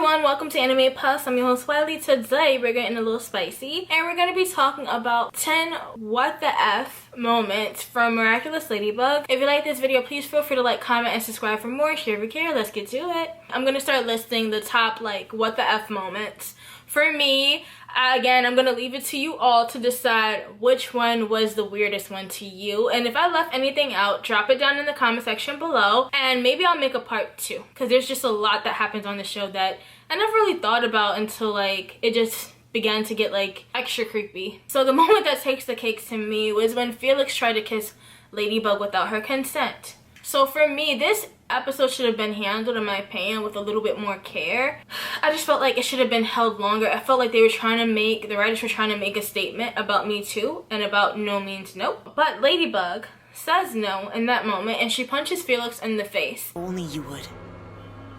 everyone, welcome to AnimePuffz. I'm your host Wiley. Today we're getting a little spicy and we're going to be talking about 10 what the F moments from Miraculous Ladybug. If you like this video, please feel free to like, comment, and subscribe for more. Share if you care. Let's get to it. I'm going to start listing the top what the F moments. For me, again, I'm going to leave it to you all to decide which one was the weirdest one to you. And if I left anything out, drop it down in the comment section below. And maybe I'll make a part 2. Because there's just a lot that happens on the show that I never really thought about until it just began to get extra creepy. So the moment that takes the cake to me was when Felix tried to kiss Ladybug without her consent. So for me, this episode should have been handled, in my opinion, with a little bit more care. I just felt like it should have been held longer. I felt like the writers were trying to make a statement about Me Too and about no means no. But Ladybug says no in that moment and she punches Felix in the face. Only you would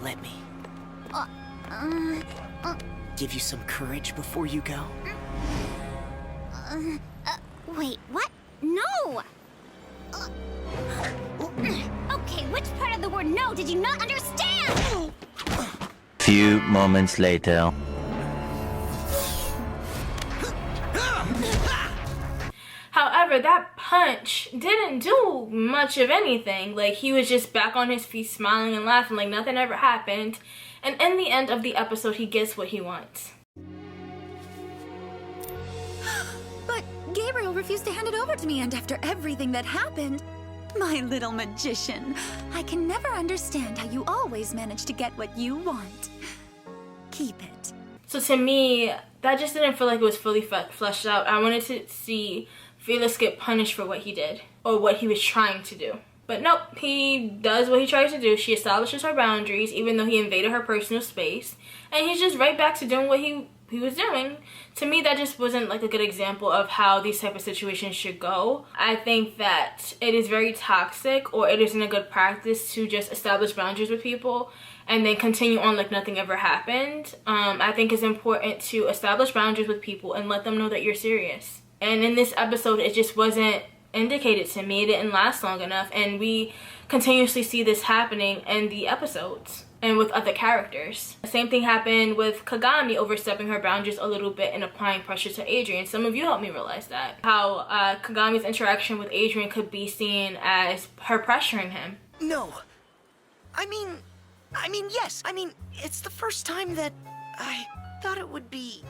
let me give you some courage before you go. Wait, what? No! Okay, which part of the word no did you not understand? Few moments later. However, that punch didn't do much of anything. He was just back on his feet smiling and laughing like nothing ever happened. And in the end of the episode, he gets what he wants. But Gabriel refused to hand it over to me, and after everything that happened, my little magician, I can never understand how you always manage to get what you want. Keep it. So to me, that just didn't feel like it was fully fleshed out. I wanted to see Felix get punished for what he did, or what he was trying to do. But nope, he does what he tries to do. She establishes her boundaries, even though he invaded her personal space. And he's just right back to doing what he was doing. To me, that just wasn't a good example of how these type of situations should go. I think that it is very toxic, or it isn't a good practice to just establish boundaries with people and then continue on like nothing ever happened. I think it's important to establish boundaries with people and let them know that you're serious. And in this episode, it just wasn't indicated to me. It didn't last long enough, and we continuously see this happening in the episodes and with other characters. The same thing happened with Kagami overstepping her boundaries a little bit and applying pressure to Adrian. Some of you helped me realize that. How Kagami's interaction with Adrian could be seen as her pressuring him. No. I mean, yes. It's the first time that I thought it would be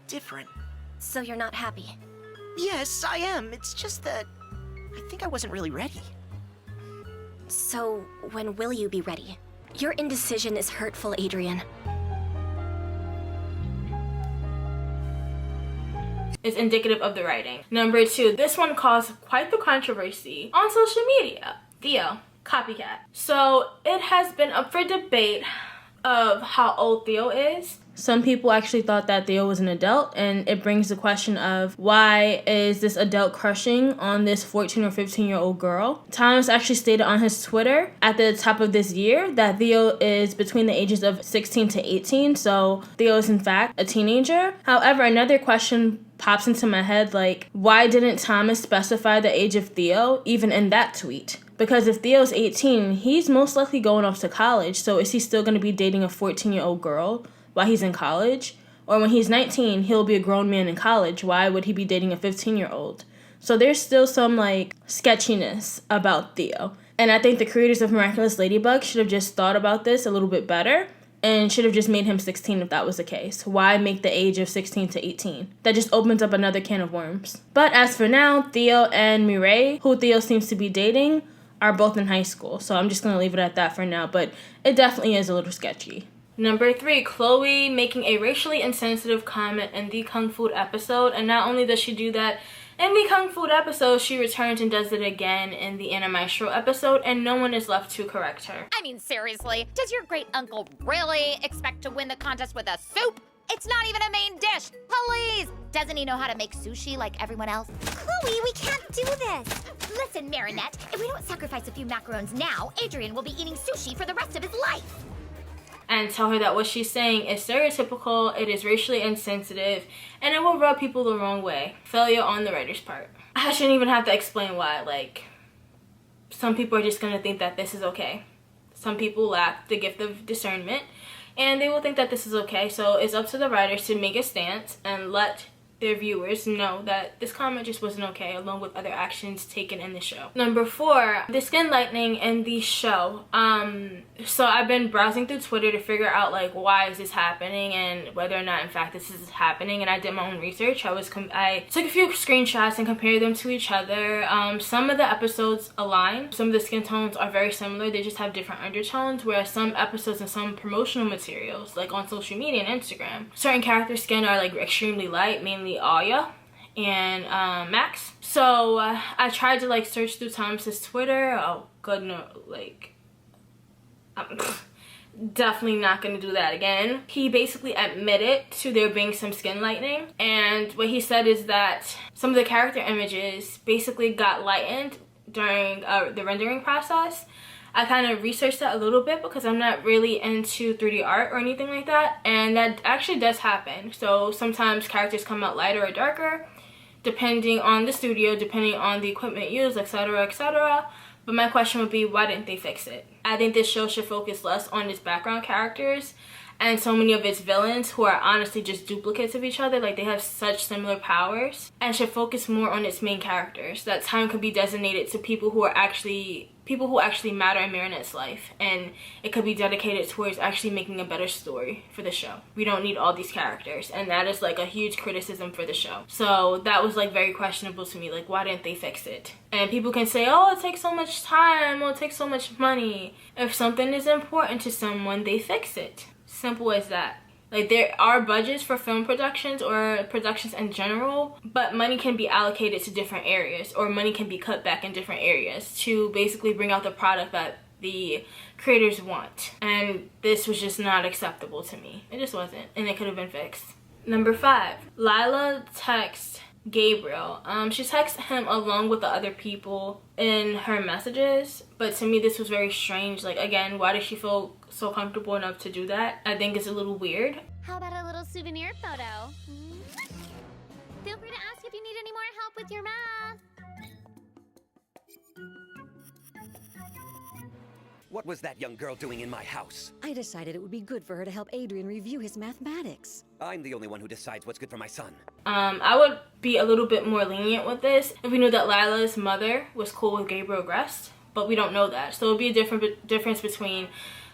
different. So you're not happy? Yes, I am. It's just that I think I wasn't really ready. So when will you be ready? Your indecision is hurtful, Adrian. Is indicative of the writing. Number 2, this one caused quite the controversy on social media. Theo, copycat. So it has been up for debate of how old Theo is. Some people actually thought that Theo was an adult, and it brings the question of why is this adult crushing on this 14 or 15-year-old girl? Thomas actually stated on his Twitter at the top of this year that Theo is between the ages of 16 to 18, so Theo is in fact a teenager. However, another question pops into my head, why didn't Thomas specify the age of Theo even in that tweet? Because if Theo's 18, he's most likely going off to college, so is he still going to be dating a 14-year-old girl while he's in college? Or when he's 19, he'll be a grown man in college. Why would he be dating a 15-year-old? So there's still some sketchiness about Theo. And I think the creators of Miraculous Ladybug should have just thought about this a little bit better and should have just made him 16 if that was the case. Why make the age of 16 to 18? That just opens up another can of worms. But as for now, Theo and Mireille, who Theo seems to be dating, are both in high school. So I'm just going to leave it at that for now, but it definitely is a little sketchy. Number 3, Chloe making a racially insensitive comment in the Kung Fu episode. And not only does she do that in the Kung Fu episode, she returns and does it again in the AnimePuffz episode, and no one is left to correct her. I mean, seriously, does your great uncle really expect to win the contest with a soup? It's not even a main dish. Please! Doesn't he know how to make sushi like everyone else? Chloe, we can't do this! Listen, Marinette, if we don't sacrifice a few macarons now, Adrian will be eating sushi for the rest of his life. And tell her that what she's saying is stereotypical, it is racially insensitive, and it will rub people the wrong way. Failure on the writer's part. I shouldn't even have to explain why. Some people are just gonna think that this is okay. Some people lack the gift of discernment, and they will think that this is okay. So it's up to the writers to make a stance and let their viewers know that this comment just wasn't okay, along with other actions taken in the show. Number 4, the skin lightening in the show. So I've been browsing through Twitter to figure out like why is this happening and whether or not in fact this is happening, and I did my own research. I took a few screenshots and compared them to each other. Some of the episodes align. Some of the skin tones are very similar. They just have different undertones, whereas some episodes and some promotional materials, like on social media and Instagram, certain characters' skin are like extremely light, mainly Aya and Max. So I tried to like search through Thomas's Twitter. Oh god, no, like I'm definitely not gonna do that again. He basically admitted to there being some skin lightening, and what he said is that some of the character images basically got lightened during the rendering process. I kind of researched that a little bit because I'm not really into 3D art or anything like that, and that actually does happen. So sometimes characters come out lighter or darker depending on the studio, depending on the equipment used, etc, etc. But my question would be, why didn't they fix it? I think this show should focus less on its background characters and so many of its villains, who are honestly just duplicates of each other. Like, they have such similar powers, and should focus more on its main characters. That time could be designated to people who actually matter in Marinette's life, and it could be dedicated towards actually making a better story for the show. We don't need all these characters, and that is like a huge criticism for the show. So that was like very questionable to me. Like, why didn't they fix it? And people can say, oh, it takes so much time, or it takes so much money. If something is important to someone, they fix it. Simple as that. Like, there are budgets for film productions or productions in general, but money can be allocated to different areas, or money can be cut back in different areas to basically bring out the product that the creators want. And this was just not acceptable to me. It just wasn't, and it could have been fixed. Number 5, Lila texts Gabriel. She texts him along with the other people in her messages, but to me this was very strange. Like, again, why does she feel so comfortable enough to do that? I think it's a little weird. How about a little souvenir photo? Feel free to ask if you need any more help with your math. What was that young girl doing in my house? I decided it would be good for her to help Adrian review his mathematics. I'm the only one who decides what's good for my son. I would be a little bit more lenient with this if we knew that Lila's mother was cool with Gabriel Grest, but we don't know that. So it would be a difference between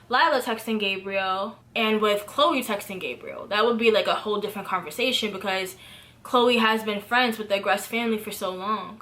Lila texting Gabriel and with Chloe texting Gabriel. That would be like a whole different conversation, because Chloe has been friends with the Grest family for so long.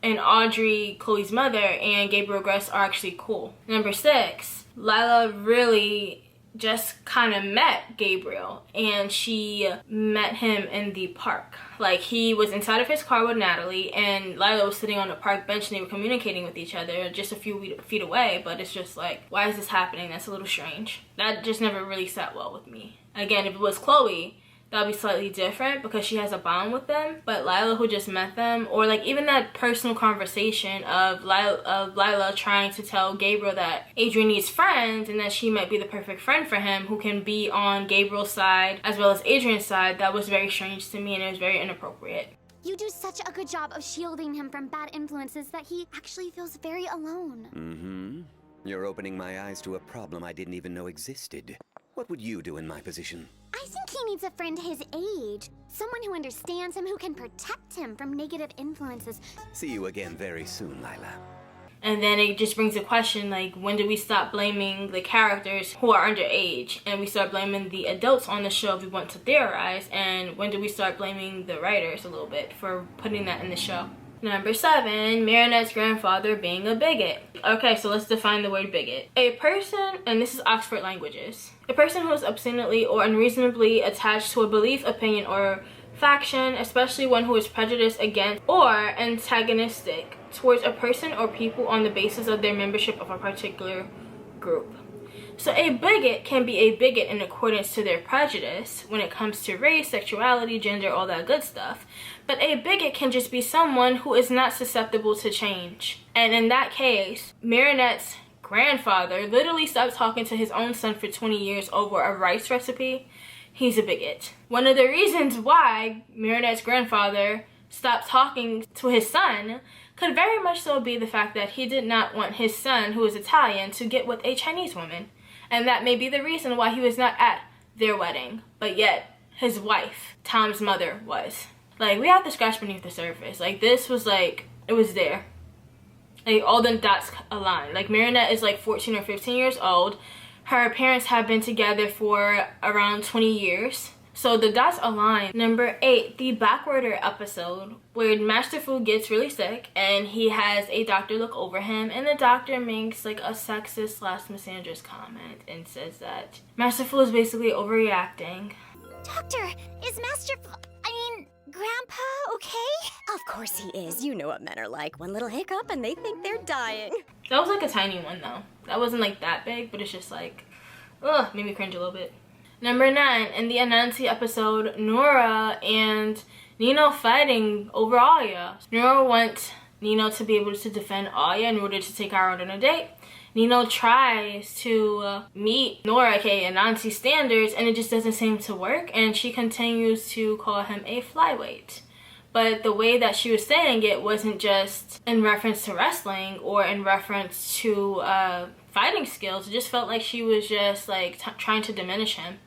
And Audrey, Chloe's mother, and Gabriel Grest are actually cool. Number 6, Lila really just kind of met Gabriel, and she met him in the park. Like, he was inside of his car with Natalie, and Lila was sitting on the park bench, and they were communicating with each other just a few feet away. But it's just like, why is this happening? That's a little strange. That just never really sat well with me. Again, if it was Chloe, that would be slightly different because she has a bond with them. But Lila, who just met them, or like even that personal conversation of Lila trying to tell Gabriel that Adrian needs friends and that she might be the perfect friend for him, who can be on Gabriel's side as well as Adrian's side, that was very strange to me, and it was very inappropriate. You do such a good job of shielding him from bad influences that he actually feels very alone. Mm-hmm. You're opening my eyes to a problem I didn't even know existed. What would you do in my position? I think he needs a friend his age. Someone who understands him, who can protect him from negative influences. See you again very soon, Lila. And then it just brings a question, like, when do we stop blaming the characters who are underage, and we start blaming the adults on the show if we want to theorize, and when do we start blaming the writers a little bit for putting that in the show? Number 7, Marinette's grandfather being a bigot. Okay, so let's define the word bigot. A person, and this is Oxford Languages, a person who is obstinately or unreasonably attached to a belief, opinion, or faction, especially one who is prejudiced against or antagonistic towards a person or people on the basis of their membership of a particular group. So a bigot can be a bigot in accordance to their prejudice when it comes to race, sexuality, gender, all that good stuff. But a bigot can just be someone who is not susceptible to change. And in that case, Marinette's grandfather literally stopped talking to his own son for 20 years over a rice recipe. He's a bigot. One of the reasons why Marinette's grandfather stopped talking to his son could very much so be the fact that he did not want his son, who is Italian, to get with a Chinese woman. And that may be the reason why he was not at their wedding, but yet his wife, Tom's mother, was. Like, we have to scratch beneath the surface. Like, this was like, it was there. Like, all the dots aligned. Like, Marinette is like 14 or 15 years old. Her parents have been together for around 20 years. So the dots align. Number 8, the Backwarder episode, where Master Fu gets really sick and he has a doctor look over him, and the doctor makes like a sexist / misandrous comment and says that Master Fu is basically overreacting. Doctor, is Grandpa okay? Of course he is. You know what men are like. One little hiccup and they think they're dying. That was like a tiny one though. That wasn't like that big, but it's just like, ugh, made me cringe a little bit. Number 9, in the Anansi episode, Nora and Nino fighting over Aya. Nora wants Nino to be able to defend Aya in order to take her out on a date. Nino tries to meet Nora, aka Anansi's standards, and it just doesn't seem to work, and she continues to call him a flyweight. But the way that she was saying it wasn't just in reference to wrestling or in reference to fighting skills. It just felt like she was just like trying to diminish him.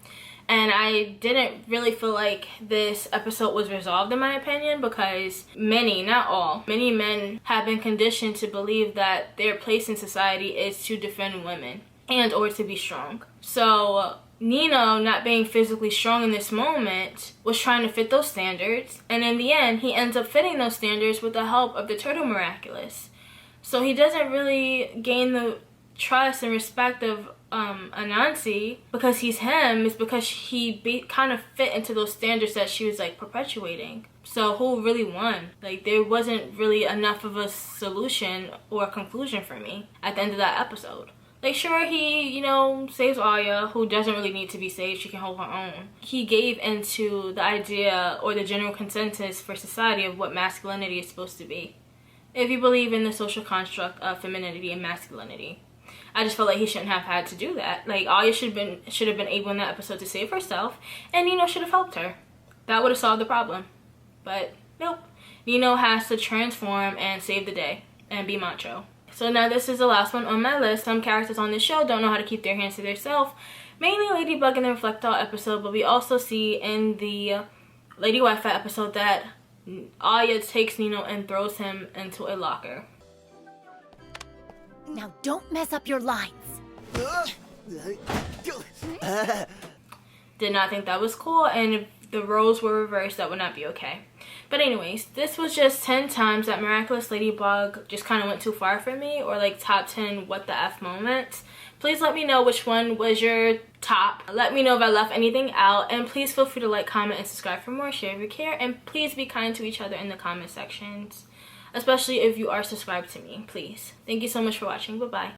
And I didn't really feel like this episode was resolved, in my opinion, because many, not all, many men have been conditioned to believe that their place in society is to defend women and or to be strong. So Nino, not being physically strong in this moment, was trying to fit those standards, and in the end he ends up fitting those standards with the help of the Turtle Miraculous. So he doesn't really gain the trust and respect of Anansi because he's him. It's because he kind of fit into those standards that she was like perpetuating. So who really won? Like, there wasn't really enough of a solution or a conclusion for me at the end of that episode. Like, sure, he, you know, saves Aya, who doesn't really need to be saved. She can hold her own. He gave into the idea or the general consensus for society of what masculinity is supposed to be, if you believe in the social construct of femininity and masculinity. I just felt like he shouldn't have had to do that. Like, Aya should have been able in that episode to save herself, and Nino should have helped her. That would have solved the problem. But nope. Nino has to transform and save the day and be macho. So now this is the last one on my list. Some characters on this show don't know how to keep their hands to themselves. Mainly Ladybug in the Reflectile episode, but we also see in the Lady Wi-Fi episode that Aya takes Nino and throws him into a locker. Now don't mess up your lines. Did not think that was cool, and if the roles were reversed, that would not be okay. But anyways, this was just 10 times that Miraculous Ladybug just kind of went too far for me, or like top 10 what the F moments. Please let me know which one was your top. Let me know if I left anything out, and please feel free to like, comment, and subscribe for more. Share if you care, and please be kind to each other in the comment sections, especially if you are subscribed to me, please. Thank you so much for watching. Bye-bye.